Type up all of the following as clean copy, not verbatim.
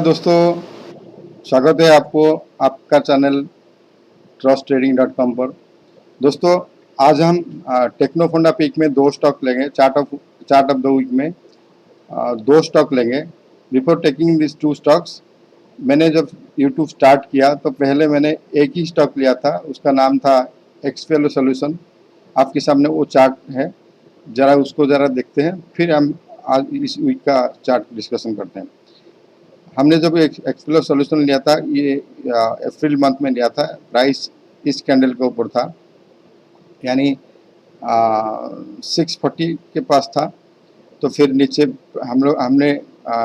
दोस्तों, स्वागत है आपको आपका चैनल trusttrading.com पर। दोस्तों, आज हम टेक्नोफोंडा पीक में दो स्टॉक लेंगे। चार्ट ऑफ द वीक में दो स्टॉक लेंगे। Before taking this two stocks, मैंने जब यूट्यूब स्टार्ट किया तो पहले मैंने एक ही स्टॉक लिया था, उसका नाम था एक्सपेलो सोल्यूशन। आपके सामने वो चार्ट है, ज़रा उसको ज़रा देखते हैं, फिर हम आज इस वीक का चार्ट डिस्कशन करते हैं। हमने जब एक्सप्लोर सोल्यूशन लिया था, ये अप्रैल मंथ में लिया था। प्राइस इस कैंडल के ऊपर था, यानी 640 के पास था। तो फिर नीचे हमने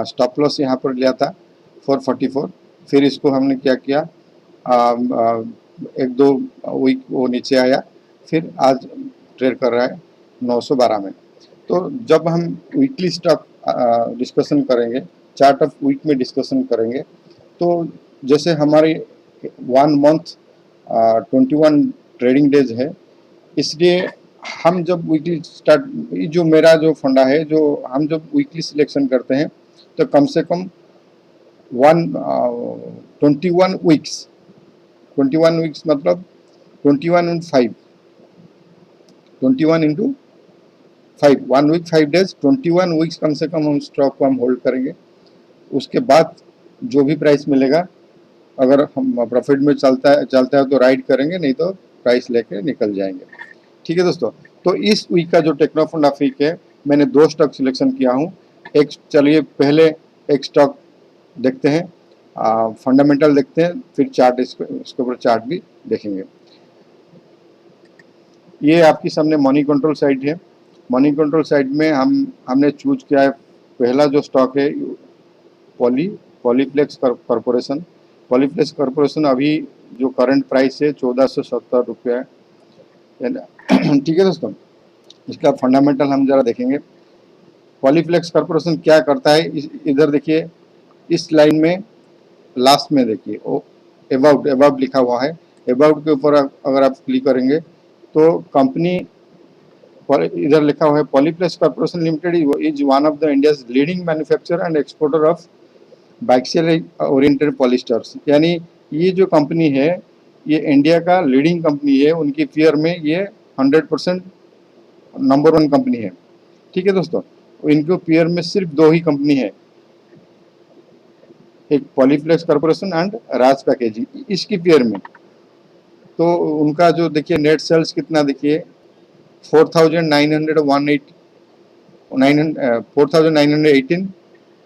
स्टॉप लॉस यहाँ पर लिया था 444। फिर इसको हमने क्या किया, एक दो वीक वो नीचे आया, फिर आज ट्रेड कर रहा है 912 में। तो जब हम वीकली स्टॉक डिस्कशन करेंगे, चार्ट ऑफ वीक में डिस्कशन करेंगे, तो जैसे हमारी 1 मंथ 21 ट्रेडिंग डेज है, इसलिए हम जब वीकली स्टार्ट, जो मेरा जो फंडा है, जो हम जब वीकली सिलेक्शन करते हैं तो कम से कम 21 वीक्स, 21 वीक्स मतलब 21 into 5, 21 into 5, 1 week 5 days, 21 weeks कम से कम हम स्टॉक को हम होल्ड करेंगे। उसके बाद जो भी प्राइस मिलेगा, अगर हम प्रॉफिट में चलता है तो राइड करेंगे, नहीं तो प्राइस लेके निकल जाएंगे। ठीक है दोस्तों, तो इस वीक का जो टेक्नोफोंडा वीक है, मैंने दो स्टॉक सिलेक्शन किया हूँ। चलिए पहले एक स्टॉक देखते हैं, फंडामेंटल देखते हैं, फिर चार्ट, इसके ऊपर चार्ट भी देखेंगे। ये आपके सामने मनी कंट्रोल साइट है। मनी कंट्रोल साइट में हमने चूज किया है, पहला जो स्टॉक है पॉलीप्लेक्स कॉरपोरेशन। पॉलीप्लेक्स कॉरपोरेशन अभी जो करंट प्राइस है 1470 रुपये है। ठीक है दोस्तों, इसका फंडामेंटल हम जरा देखेंगे। पॉलीप्लेक्स कॉरपोरेशन क्या करता है, इधर देखिए, इस लाइन में लास्ट में देखिए वो अबाउट लिखा हुआ है। अबाउट के ऊपर अगर आप क्लिक करेंगे तो कंपनी इधर लिखा हुआ है, Polyplex corporation limited is one of the India's leading manufacturer and exporter of biaxial oriented polyesters. यानी ये जो कंपनी है, ये इंडिया का लीडिंग कंपनी है। उनकी पेयर में ये 100% नंबर 1 कंपनी है। ठीक है दोस्तों, इनके पेयर में सिर्फ दो ही कंपनी है, एक Polyplex corporation and Raj packaging, इसकी पेयर में। तो उनका जो देखिए नेट सेल्स कितना, देखिए 4,918,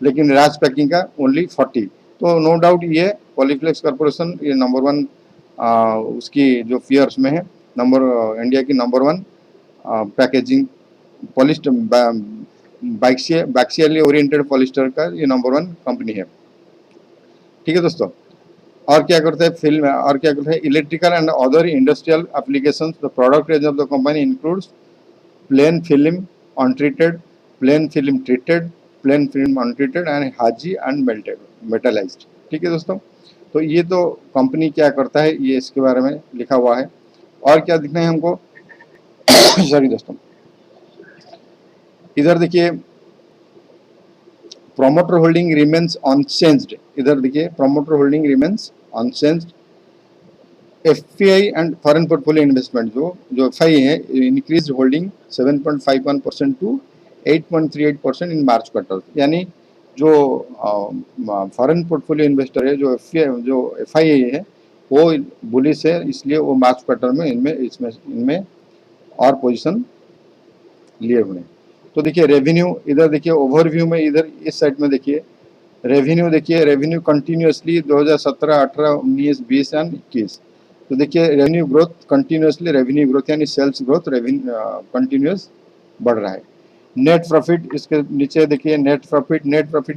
लेकिन राज पैकिंग का ओनली 40। तो नो डाउट ये पॉलीप्लेक्स कॉरपोरेशन ये नंबर 1 उसकी जो पेयर्स में है, इंडिया की number 1 packaging polyester, biaxially oriented polyester का ये नंबर 1 कंपनी है। ठीक है दोस्तों, और क्या करते हैं electrical and other industrial applications. The product range of the company includes plain film untreated, plain film treated, plain film untreated and hazy and metallized. ठीक है दोस्तों, तो ये तो कंपनी क्या करता है, ये इसके बारे में लिखा हुआ है। और क्या दिखना है हमको सॉरी दोस्तों, इधर देखिए प्रोमोटर होल्डिंग रिमेन्स अनचेंज्ड। इधर देखिए promoter holding remains unchanged. FPI and foreign portfolio investment, जो एफआई है, increase holding 7.51% to 8.38% in March quarter. यानी जो फॉरेन पोर्टफोलियो इन्वेस्टर है, जो एफआई है, वो बुलिश है, इसलिए वो मार्च क्वार्टर में इनमें और पोजीशन लिए हुए हैं। तो देखिए रेवेन्यू, इधर देखिए ओवरव्यू में, इधर इस साइड में देखिए रेवेन्यू, देखिए रेवेन्यू कंटिन्यूसली 2017, 18, 19, 20 एंड 21। तो देखिए revenue growth continuously, revenue growth यानी सेल्स ग्रोथ, रेवेन्यू कंटिन्यूस बढ़ रहा है। नेट प्रॉफिट, इसके नीचे देखिए नेट प्रॉफिट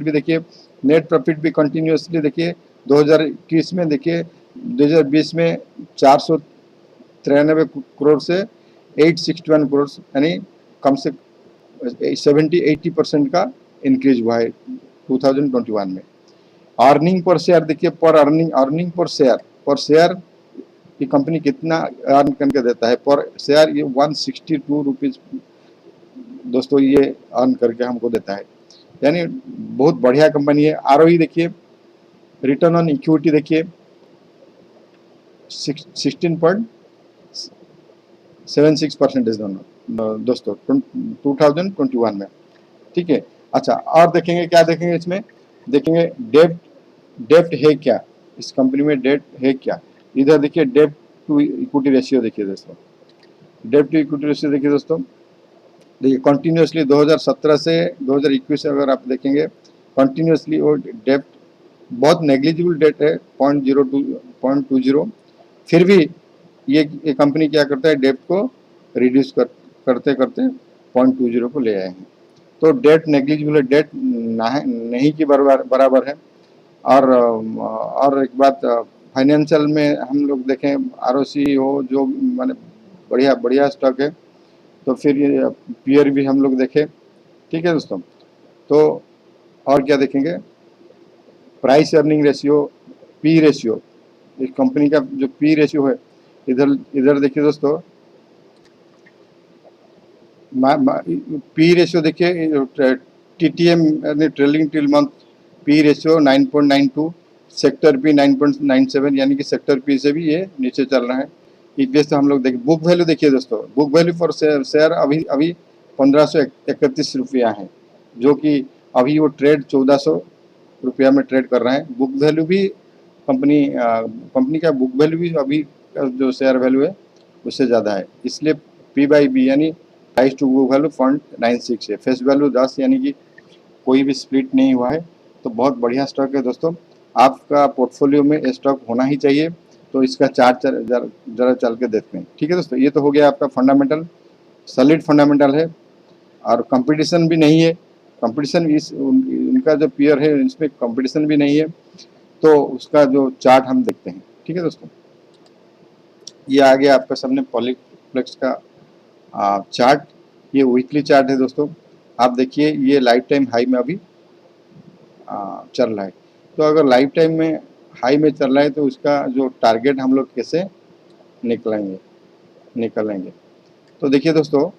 भी देखिए, नेट प्रॉफिट भी कंटिन्यूसली देखिए 2021 में, देखिए 2020 में 493 करोड़ से 861 करोड़, यानी कम से 70-80% का इंक्रीज हुआ है 2021 में। अर्निंग पर शेयर देखिए, अर्निंग पर शेयर ये कंपनी कितना अर्न करके देता है पर शेयर, ये 162 रुपीज दोस्तों ये अर्न करके हमको देता है, यानी बहुत बढ़िया कंपनी है। आरओई देखिए रिटर्न ऑन इक्विटी देखिए 16.76% दोस्तों 2021 में, ठीक है। अच्छा, और देखेंगे क्या देखेंगे इसमें, देखेंगे डेब्ट, डेब्ट है क्या इस कंपनी में, डेब्ट है क्या। इधर देखिए डेब्ट टू इक्विटी रेशियो देखिए दोस्तों, डेब्ट टू इक्विटी रेशियो देखिए दोस्तों, देखिए कंटिन्यूसली 2017 से 2021 से अगर आप देखेंगे कंटिन्यूसली वो डेब्ट बहुत नेग्लिजिबल डेट है 0.20, फिर भी ये कंपनी क्या करता है, डेब्ट को रिड्यूस करते करते 0.20 को ले आए हैं। तो डेट नेग्लिजिबल है, डेट नहीं की बराबर है। और एक बात, फाइनेंशियल में हम लोग देखें आरओसी हो जो माने बढ़िया बढ़िया स्टॉक है, तो फिर ये पीयर भी हम लोग देखें, ठीक है दोस्तों। तो और क्या देखेंगे, price earning ratio, P ratio, इस कंपनी का जो पी रेशियो है, इधर इधर देखिए दोस्तों, पी रेशियो देखिए TTM trailing 12 month P ratio 9.92, sector P 9.97, यानी कि सेक्टर पी से भी ये नीचे चल रहा है। ईपीएस हम लोग देखिए, बुक वैल्यू देखिए दोस्तों, बुक वैल्यू फॉर शेयर अभी अभी 1531 रुपया है, जो कि अभी वो ट्रेड 1400 रुपया में ट्रेड कर रहे हैं। बुक वैल्यू भी कंपनी का बुक वैल्यू भी अभी जो शेयर वैल्यू है उससे ज़्यादा है, इसलिए पी बाई बी यानी प्राइस टू बुक वैल्यू 0.96 है, फेस वैल्यू 10, यानी कि कोई भी स्प्लिट नहीं हुआ है। तो बहुत बढ़िया स्टॉक है दोस्तों, आपका पोर्टफोलियो में स्टॉक होना ही चाहिए। तो इसका चार्ट जरा चल के देखते हैं, ठीक है दोस्तों। ये तो हो गया आपका फंडामेंटल, सॉलिड फंडामेंटल है, और कंपटीशन भी नहीं है, कंपटीशन इनका जो पीयर है इसमें कंपटीशन भी नहीं है। तो उसका जो चार्ट हम देखते हैं, ठीक है दोस्तों। ये आ गया आपका सामने पॉलीप्लेक्स का चार्ट, ये वीकली चार्ट है दोस्तों। आप देखिए ये लाइफ टाइम हाई में अभी चल रहा है। तो अगर लाइफ टाइम में हाई में चल रहा है तो उसका जो टारगेट हम लोग कैसे निकलेंगे। तो देखिए दोस्तों,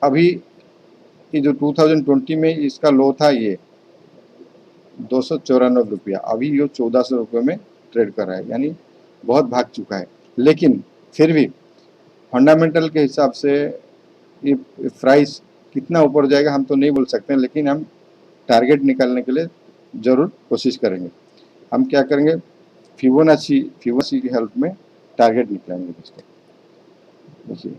अभी ये जो 2020 में इसका लो था ये 294 रुपया, अभी ये 1400 रुपये में ट्रेड कर रहा है, यानी बहुत भाग चुका है। लेकिन फिर भी फंडामेंटल के हिसाब से ये प्राइस कितना ऊपर जाएगा हम तो नहीं बोल सकते, लेकिन हम टारगेट निकालने के लिए ज़रूर कोशिश करेंगे। हम क्या करेंगे, फिबोनाची की हेल्प में टारगेट निकालेंगे दोस्तों। देखिए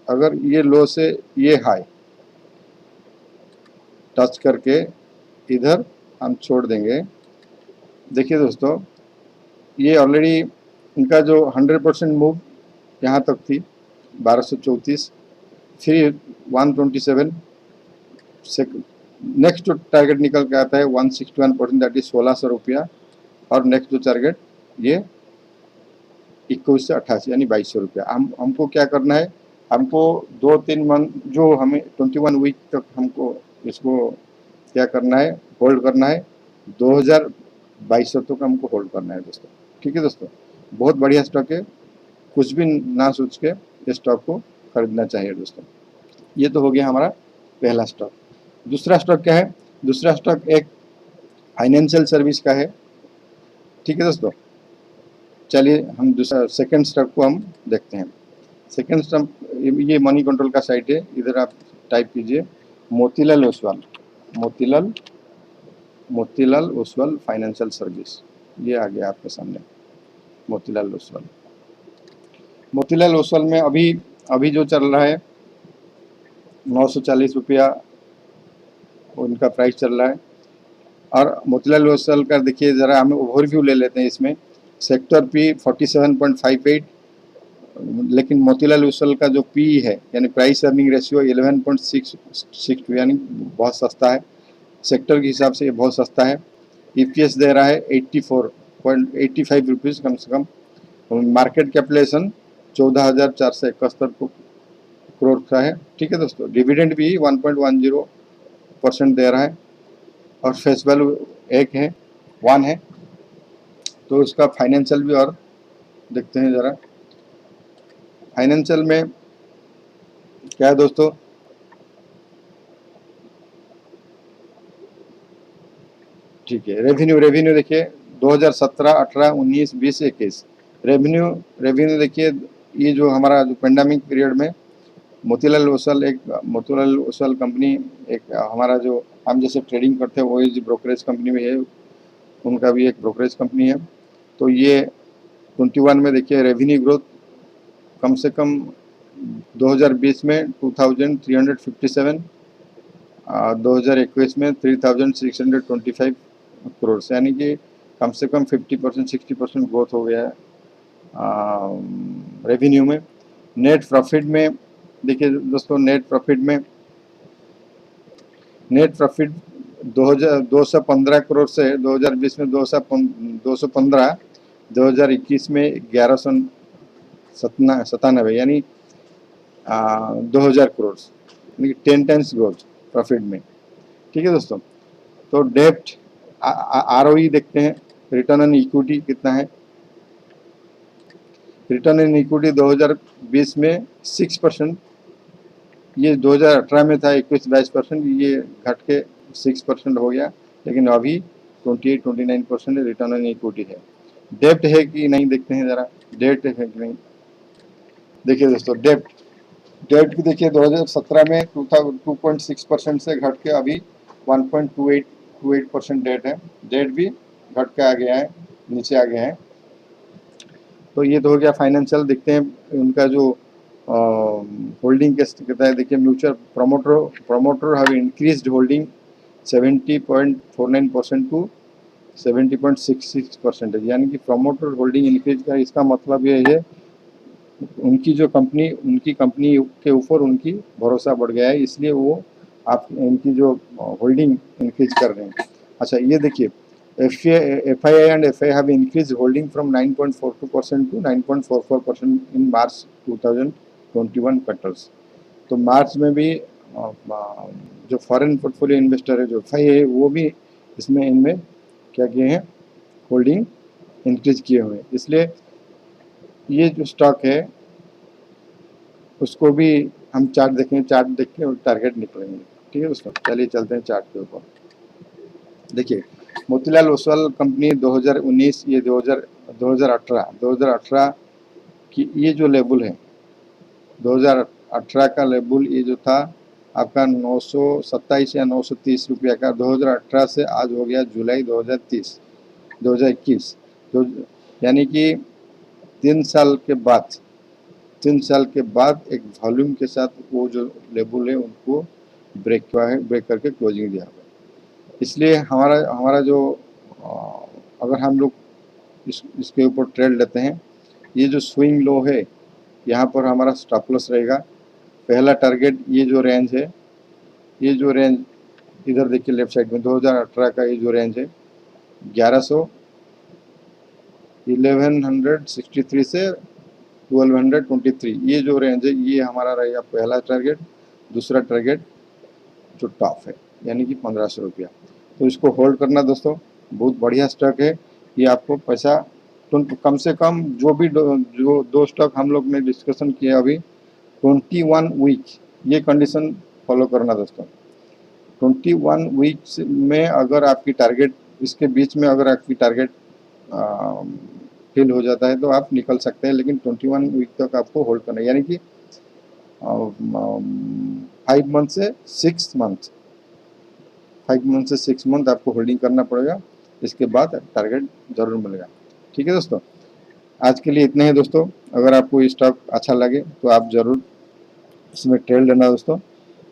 अगर ये लो से ये हाई टच करके इधर हम छोड़ देंगे। देखिए दोस्तों, ये ऑलरेडी इनका जो 100% मूव यहाँ तक थी 1234, फिर 127 से नेक्स्ट जो टारगेट निकल के आता है 161%, दैट इज 1600 रुपया, और नेक्स्ट जो टारगेट ये 21 से 88 यानी 2200 रुपया। हमको क्या करना है, हमको 2-3 मंथ जो हमें 21 वीक तक हमको इसको क्या करना है, होल्ड करना है, 2200 तक हमको होल्ड करना है दोस्तों, ठीक है दोस्तों। बहुत बढ़िया स्टॉक है, कुछ भी ना सोच के इस स्टॉक को खरीदना चाहिए दोस्तों। ये तो हो गया हमारा पहला स्टॉक। दूसरा स्टॉक क्या है, दूसरा स्टॉक एक फाइनेंशियल सर्विस का है, ठीक है दोस्तों। चलिए हम दूसरा सेकंड स्टॉक को हम देखते हैं। सेकंड स्टॉक ये मनी कंट्रोल का साइट है, इधर आप टाइप कीजिए मोतीलाल ओसवाल फाइनेंशियल सर्विस, ये आ गया आपके सामने मोतीलाल ओसवाल में अभी जो चल रहा है 940 रुपया उनका प्राइस चल रहा है। और मोतीलाल ओसवाल का देखिए ज़रा हम ओवरव्यू ले लेते हैं इसमें। सेक्टर पी 47.58, लेकिन मोतीलाल ओसवाल का जो पी है यानी प्राइस अर्निंग रेशियो 11.662, यानी बहुत सस्ता है, सेक्टर के हिसाब से ये बहुत सस्ता है। ईपीएस दे रहा है 84.85 रुपीज़ कम से कम। मार्केट कैपिटलाइजेशन 14,471 करोड़ का है, ठीक है दोस्तों। डिविडेंड भी 1.10% दे रहा है, और फेस वैल्यू 1 है। तो इसका फाइनेंशियल भी और देखते हैं ज़रा। फाइनेंशियल में क्या है दोस्तों, ठीक है। रेवेन्यू रेवेन्यू देखिए 2017, 18, 19, 20, 21 रेवेन्यू रेवेन्यू देखिए, ये जो हमारा जो पेंडेमिक पीरियड में मोतीलाल ओसवाल कंपनी एक हमारा जो हम जैसे ट्रेडिंग करते हैं वो ब्रोकरेज कंपनी में है, उनका भी एक ब्रोकरेज कंपनी है। तो ये 21 में देखिए रेवेन्यू ग्रोथ कम से कम 2020 में 2357, 2021 में 3625 करोड़, यानी कि कम से कम 50% 60% ग्रोथ हो गया है रेवेन्यू में। नेट प्रॉफिट में देखिए दोस्तों, नेट प्रॉफिट 215 करोड़ से 2020 में 215, 2021 में 1197, यानी 2000 करोड़, यानी 10 टाइम्स ग्रोथ प्रॉफिट में। ठीक है दोस्तों। तो डेप्ट आरओई देखते हैं, रिटर्न ऑन इक्विटी कितना है। रिटर्न ऑन इक्विटी 2020 में 6%, ये 2018 में था 21-22%, ये घट के 6% हो गया, लेकिन अभी 28-29% रिटर्न ऑन इक्विटी है। डेप्ट है कि नहीं देखते हैं जरा, डेट है कि नहीं। देखिए दोस्तों, डेट भी देखिए 2017 में 2.6% से घट के अभी 1.28% डेट है। डेट भी घट के आ गया है, नीचे आ गया है। तो ये तो हो गया फाइनेंशियल। देखते हैं उनका जो होल्डिंग कैसे कहता है। देखिए mutual promoter have increased holding 70.49% to 70.66%, यानी कि प्रमोटर होल्डिंग इंक्रीज का इसका मतलब ये है उनकी कंपनी के ऊपर उनकी भरोसा बढ़ गया है, इसलिए वो आप इनकी जो होल्डिंग इंक्रीज कर रहे हैं। अच्छा ये देखिए FII and FI have increased holding from 9.42% to 9.44% in March 2021 quarters. तो मार्च में भी जो फॉरेन पोर्टफोलियो इन्वेस्टर है जो FI है वो भी इनमें क्या किए हैं, होल्डिंग इंक्रीज किए हुए हैं। इसलिए ये जो स्टॉक है उसको भी हम चार्ट देखेंगे, चार्ट देख के और टारगेट निकलेंगे। ठीक है दोस्तों, चलिए चलते हैं चार्ट के ऊपर। देखिए मोतीलाल ओसवाल कंपनी 2019, ये 2018 की ये जो लेवल है 2018 का लेवल, ये जो था आपका 927 या 930 रुपया का 2018 से आज हो गया जुलाई 2021, तो यानी कि 3 साल के बाद एक वॉल्यूम के साथ वो जो लेवल है उनको ब्रेक करके क्लोजिंग दिया हुआ। इसलिए हमारा जो अगर हम लोग इसके ऊपर ट्रेड लेते हैं, ये जो स्विंग लो है यहाँ पर हमारा स्टॉप लॉस रहेगा। पहला टारगेट ये जो रेंज है, ये जो रेंज इधर देखिए लेफ्ट साइड में 2018 का ये जो रेंज है 1163 से 1223, ये जो रेंज है ये हमारा रहेगा पहला टारगेट। दूसरा टारगेट जो टॉप है यानी कि 1500 रुपया, तो इसको होल्ड करना दोस्तों, बहुत बढ़िया स्टॉक है। ये आपको पैसा कम से कम जो दो स्टॉक हम लोग ने डिस्कशन किया अभी 21 वीक, ये कंडीशन फॉलो करना दोस्तों। 21 वीक्स में अगर आपकी टारगेट, इसके बीच में अगर आपकी टारगेट फिल हो जाता है तो आप निकल सकते हैं, लेकिन 21 वीक तक आपको होल्ड करना है, यानी कि 5 मंथ से 6 मंथ, 5 मंथ से 6 मंथ आपको होल्डिंग करना पड़ेगा। इसके बाद टारगेट जरूर मिलेगा। ठीक है दोस्तों, आज के लिए इतने ही दोस्तों। अगर आपको ये स्टॉक अच्छा लगे तो आप ज़रूर इसमें ट्रेड लेना दोस्तों,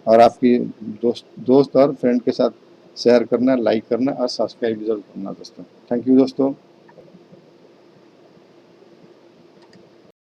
और आपकी दोस्त और फ्रेंड के साथ शेयर करना, लाइक करना और सब्सक्राइब जरूर करना दोस्तों। थैंक यू दोस्तों।